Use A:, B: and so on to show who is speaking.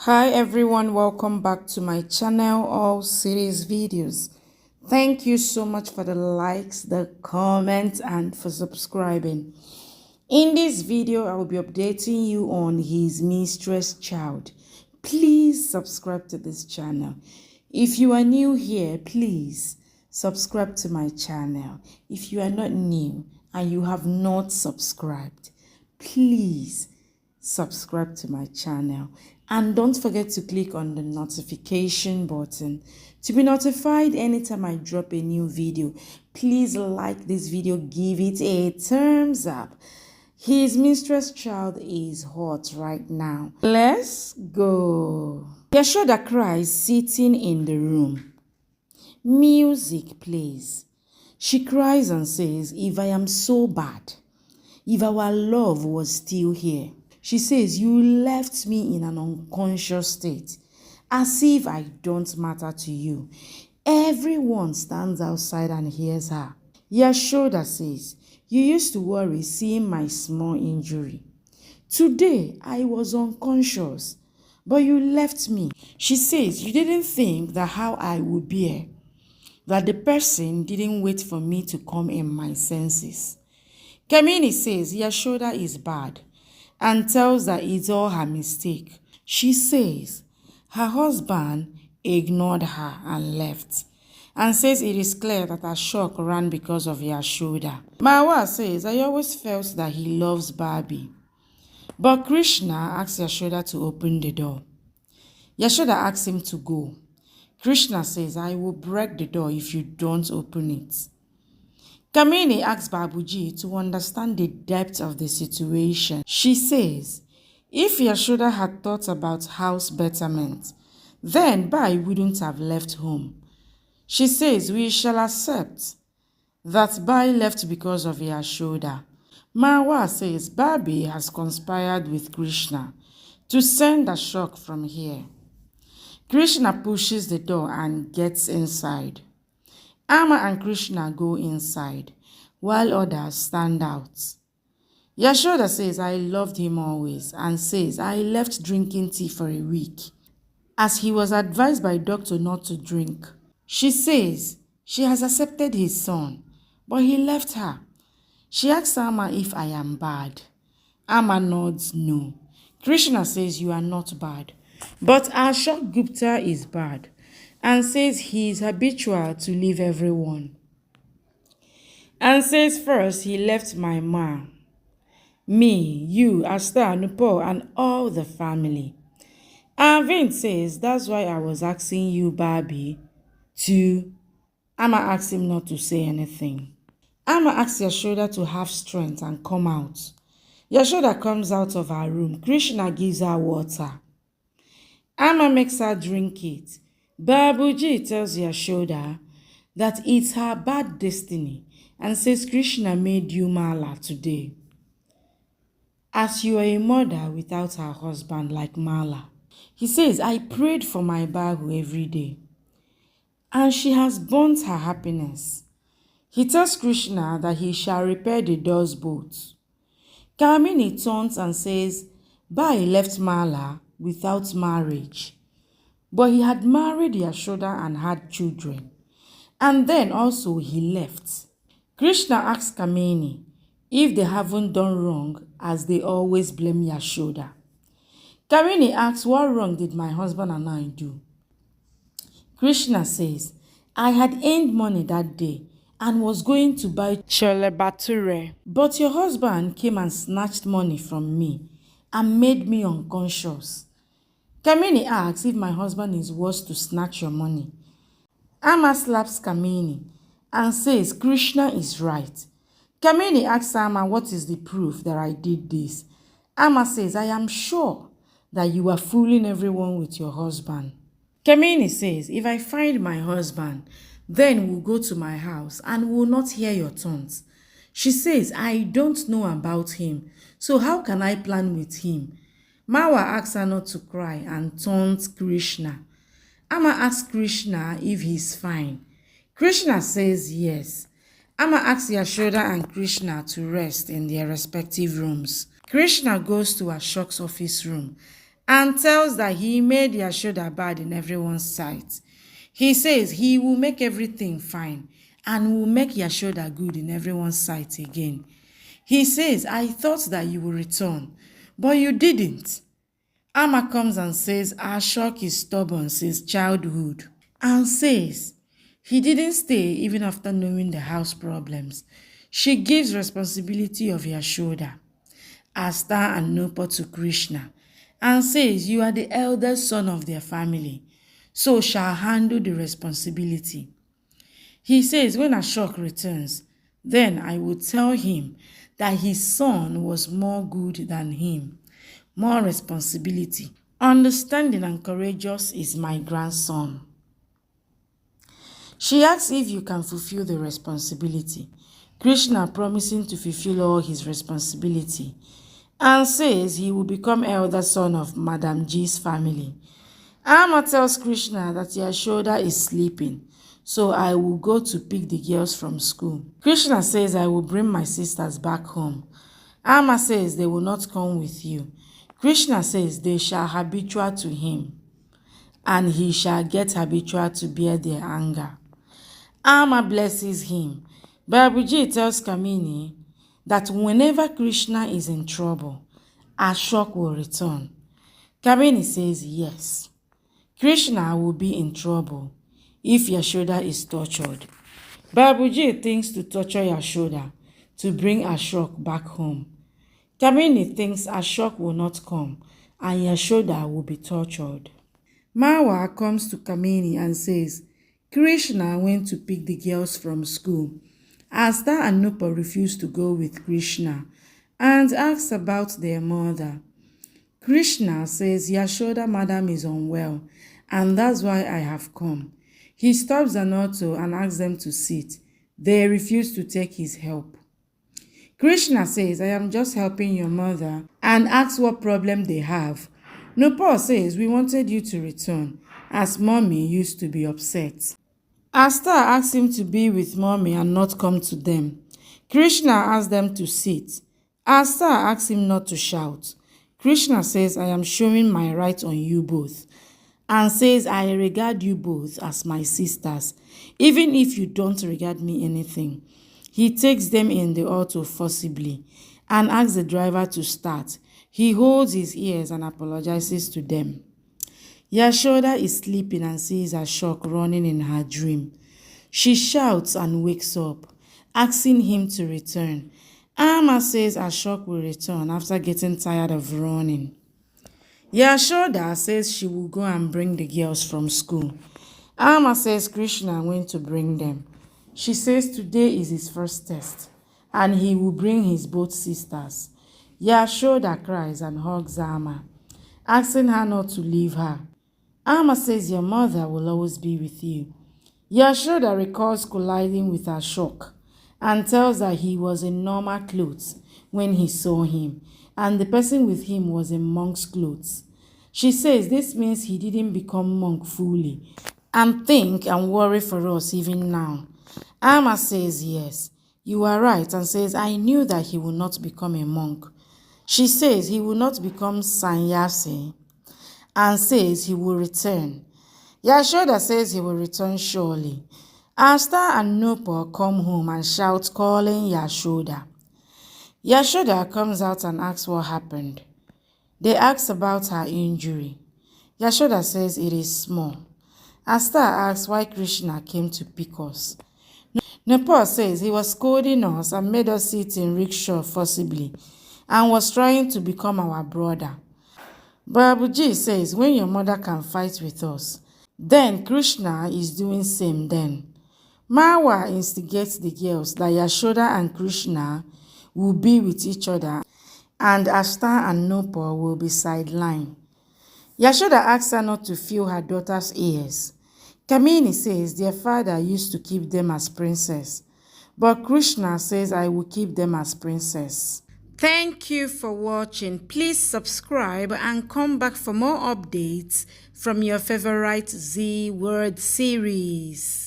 A: Hi everyone, welcome back to my channel, all series videos. Thank you so much for the likes, the comments, and for subscribing. In this video, I will be updating you on his mistress child. Please subscribe to this channel. If you are new here, please subscribe to my channel. If you are not new and you have not subscribed, please subscribe to my channel. And don't forget to click on the notification button to be notified anytime I drop a new video. Please like this video, give it a thumbs up. His mistress child is hot right now. Let's go. Yashoda cries sitting in the room. Music plays. She cries and says, if I am so bad, if our love was still here. She says, you left me in an unconscious state, as if I don't matter to you. Everyone stands outside and hears her. Yashoda says, you used to worry seeing my small injury. Today, I was unconscious, but you left me. She says, you didn't think that how I would bear, that the person didn't wait for me to come in my senses. Kamini says Yashoda is bad and tells that it's all her mistake. She says her husband ignored her and left, and says it is clear that her shock ran because of Yashoda. Mawa says, I always felt that he loves Barbie, but Krishna asks Yashoda to open the door. Yashoda asks him to go. Krishna says, I will break the door if you don't open it. Kamini asks Babuji to understand the depth of the situation. She says, if Yashoda had thought about house betterment, then Bai wouldn't have left home. She says, we shall accept that Bai left because of Yashoda. Marwa says, Barbie has conspired with Krishna to send a shock from here. Krishna pushes the door and gets inside. Amma and Krishna go inside, while others stand out. Yashoda says, I loved him always, and says, I left drinking tea for a week, as he was advised by doctor not to drink. She says she has accepted his son, but he left her. She asks Amma if I am bad. Amma nods no. Krishna says, you are not bad, but Ashok Gupta is bad, and says he is habitual to leave everyone. And says first he left my ma, me, you, Asta, Nupo, and all the family. And Vin says, that's why I was asking you, Barbie, to... Amma asks him not to say anything. Amma asks Yashoda to have strength and come out. Yashoda comes out of her room. Krishna gives her water. Amma makes her drink it. Babuji tells Yashoda that it's her bad destiny and says Krishna made you Mala today, as you are a mother without her husband like Mala. He says, I prayed for my Babu every day, and she has burnt her happiness. He tells Krishna that he shall repair the door's boat. Kamini turns and says, Bai left Mala without marriage, but he had married Yashoda and had children, and then also he left. Krishna asks Kamini if they haven't done wrong, as they always blame Yashoda. Kamini asks, what wrong did my husband and I do? Krishna says, I had earned money that day and was going to buy chole bhature, but your husband came and snatched money from me and made me unconscious. Kamini asks if my husband is worse to snatch your money. Amma slaps Kamini and says Krishna is right. Kamini asks Amma what is the proof that I did this. Amma says, I am sure that you are fooling everyone with your husband. Kamini says, if I find my husband, then we'll go to my house and will not hear your taunts. She says, I don't know about him, so how can I plan with him? Mawa asks her not to cry and taunts Krishna. Amma asks Krishna if he's fine. Krishna says yes. Amma asks Yashoda and Krishna to rest in their respective rooms. Krishna goes to Ashok's office room and tells that he made Yashoda bad in everyone's sight. He says he will make everything fine and will make Yashoda good in everyone's sight again. He says, I thought that you will return, but you didn't. Amma comes and says Ashok is stubborn since childhood and says he didn't stay even after knowing the house problems. She gives responsibility of Yashoda, Asta and Nopa to Krishna and says you are the eldest son of their family, so shall handle the responsibility. He says when Ashok returns, then I will tell him that his son was more good than him, more responsibility. Understanding and courageous is my grandson. She asks if you can fulfill the responsibility. Krishna promising to fulfill all his responsibility and says he will become elder son of Madam G's family. Amma tells Krishna that Yashoda is sleeping, so I will go to pick the girls from school. Krishna says I will bring my sisters back home. Amma says they will not come with you. Krishna says they shall habitual to him, and he shall get habitual to bear their anger. Amma blesses him. Babuji tells Kamini that whenever Krishna is in trouble, Ashok will return. Kamini says yes. Krishna will be in trouble if Yashoda is tortured. Babuji thinks to torture Yashoda to bring Ashok back home. Kamini thinks Ashok will not come and Yashoda will be tortured. Mawa comes to Kamini and says Krishna went to pick the girls from school. Asta and Nupa refused to go with Krishna and asks about their mother. Krishna says Yashoda madam is unwell and that's why I have come. He stops an auto and asks them to sit. They refuse to take his help. Krishna says I am just helping your mother and asks what problem they have. Nupa says we wanted you to return as mommy used to be upset. Asta asks him to be with mommy and not come to them. Krishna asks them to sit. Asta asks him not to shout. Krishna says, I am showing my right on you both, and says, I regard you both as my sisters, even if you don't regard me anything. He takes them in the auto forcibly and asks the driver to start. He holds his ears and apologizes to them. Yashoda is sleeping and sees Ashok running in her dream. She shouts and wakes up, asking him to return. Amma says Ashok will return after getting tired of running. Yashoda says she will go and bring the girls from school. Amma says Krishna went to bring them. She says today is his first test and he will bring his both sisters. Yashoda cries and hugs Amma, asking her not to leave her. Amma says your mother will always be with you. Yashoda recalls colliding with Ashok and tells her he was in normal clothes when he saw him, and the person with him was in monk's clothes. She says this means he didn't become monk fully, and think and worry for us even now. Amma says yes, you are right, and says I knew that he will not become a monk. She says he will not become sannyasi, and says he will return. Yashoda says he will return surely. Asta and Nupa come home and shout calling Yashoda. Yashoda comes out and asks what happened. They ask about her injury. Yashoda says it is small. Asta asks why Krishna came to pick us. Nupa says he was scolding us and made us sit in rickshaw forcibly and was trying to become our brother. Babuji says when your mother can fight with us, then Krishna is doing same then. Mawa instigates the girls that Yashoda and Krishna will be with each other and Asta and Nupa will be sidelined. Yashoda asks her not to fill her daughter's ears. Kamini says their father used to keep them as princess, but Krishna says I will keep them as princess. Thank you for watching. Please subscribe and come back for more updates from your favorite Z Word series.